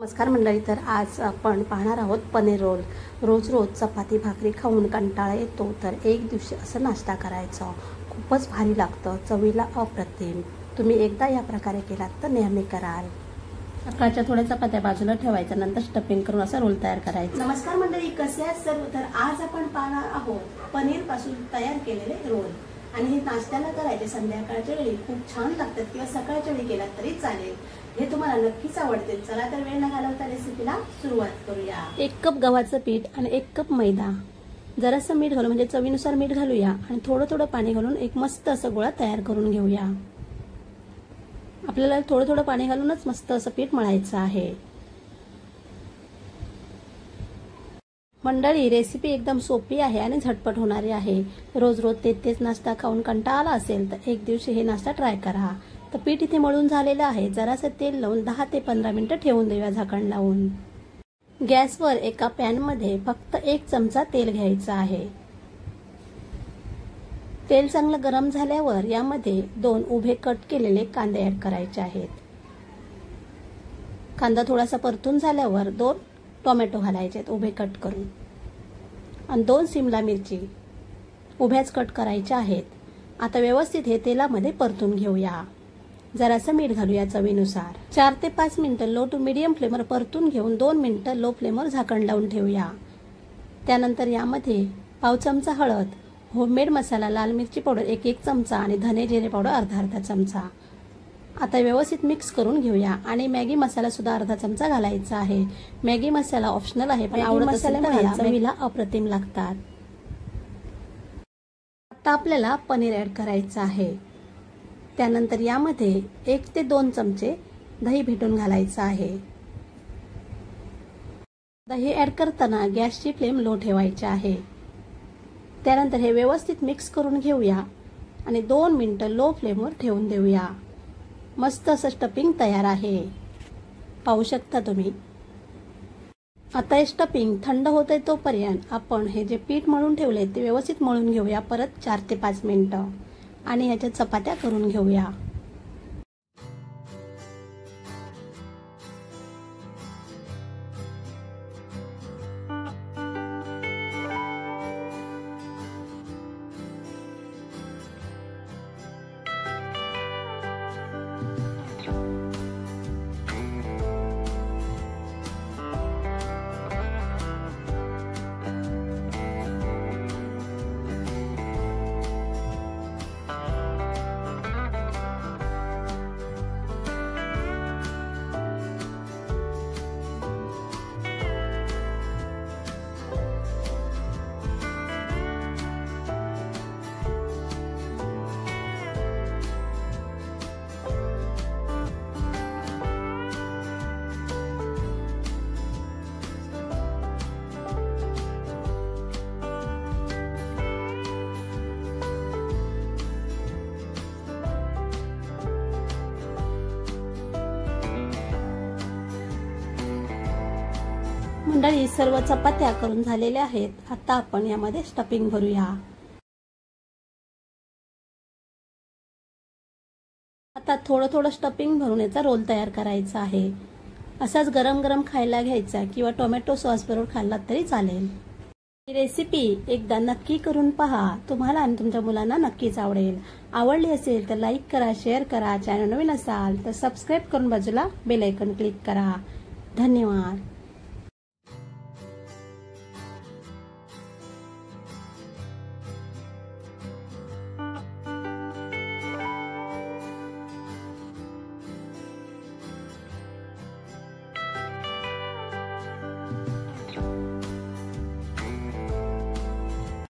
नमस्कार मंडळी, तर आज आपण पाहणार आहोत पनीर रोल। रोज रोज चपाती भाकरी खाऊन कंटाळा येतो, तर एक दिवशी असं नाश्ता करायचा। खूपच भारी लागतं, चवीला अप्रतिम। तुम्ही एकदा या प्रकारे केलात तर नेहमी कराल। सकाळच्या थोड्या चपात्या बाजूला ठेवायच्या, नंतर स्टफिंग करून असा रोल तयार करायचा। नमस्कार मंडळी, कसे आहात सर्व? तर आज आपण पाहणार आहोत पनीर पासून तयार केलेले रोल। आणि हे नाश्त्याला करायचे संध्याकाळच्या वेळी खूप छान लागतात, किंवा सकाळच्या वेळी केलात तरी चालेल। हे तुम्हाला नक्कीच आवडतील। चला तर वेळ न घालवता रेसिपीला सुरुवात करूया। 1 कप गव्हाचं पीठ आणि 1 कप मैदा, जरासं मीठ घालून म्हणजे चवीनुसार मीठ घालूया आणि थोडं थोडं पाणी घालून एक मस्त असं गोळा तयार करून घेऊया। आपल्याला थोडं थोडं पाणी घालूनच मस्त असं पीठ मळायचं आहे। मंडळी, रेसिपी एकदम सोपी आहे आणि झटपट होणारी आहे। रोज रोज तेच नाश्ता खाऊन कंटाळा आला असेल तर एक दिवशी हे नाश्ता ट्राय करा। तर पीठ इथे मळून झालेलं आहे, जरासं तेल लावून 10 ते 15 मिनिटं ठेवून देऊया झाकण लावून। गॅसवर एका पॅन मध्ये फक्त 1 चमचा तेल घ्यायचं आहे। तेल चांगलं गरम झाल्यावर यामध्ये 2 उभे कट केलेले कांदे ऍड करायचे आहेत। कांदा थोडासा परतून झाल्यावर 2 टोमॅटो घालायचे आहेत उभे कट करून, आणि 2 शिमला मिरची उभ्याच कट करायच्या आहेत। आता व्यवस्थित हे तेलामध्ये परतून घेऊया। जरासं मीठ घालूया चवीनुसार। 4 ते 5 मिनिटं लो टू मीडियम फ्लेमवर परतून घेऊन 2 मिनिटं लो फ्लेमवर झाकण लावून ठेवूया। त्यानंतर यामध्ये पाव चमचा हळद, होममेड मसाला लाल मिरची पावडर 1 चमचा आणि धने जिरे पावडर अर्धा चमचा। आता व्यवस्थित मिक्स करून घेऊया आणि मॅगी मसाला सुद्धा अर्धा चमचा घालायचा आहे। मॅगी मसाला ऑप्शनल आहे, पण आवडत मसाल्यामुळे चवीला अप्रतिम लागतात। आता आपल्याला पनीर ऍड करायचं आहे। त्यानंतर यामध्ये 1 ते 2 चमचे दही भेटून घालायचं आहे। दही ऍड करताना गॅसची फ्लेम लो ठेवायची आहे। त्यानंतर हे व्यवस्थित मिक्स करून घेऊया आणि 2 मिनिटं लो फ्लेमवर ठेवून देऊया। मस्त असं स्टफिंग तयार आहे, पाहू शकता तुम्ही। आता हे स्टफिंग थंड होते तोपर्यंत आपण हे जे पीठ मळून ठेवले ते व्यवस्थित मळून घेऊया परत 4 ते 5 मिनिटं, आणि ह्याच्या चपात्या करून घेऊया। मंडळी, सर्व चपात्या करून झालेल्या आहेत। आता आपण यामध्ये स्टफिंग भरूया। आता थोडं थोडं स्टफिंग भरून याचा रोल तयार करायचा आहे। असाच गरम गरम खायला घ्यायचा किंवा टोमॅटो सॉस बरोबर खाल्लात तरी चालेल। ही रेसिपी एकदा नक्की करून पहा, तुम्हाला आणि तुमच्या मुलांना नक्कीच आवडेल। आवडली असेल तर लाईक करा, शेअर करा। चॅनल नवीन असाल तर सबस्क्राईब करून बाजूला बेल आयकॉन क्लिक करा। धन्यवाद।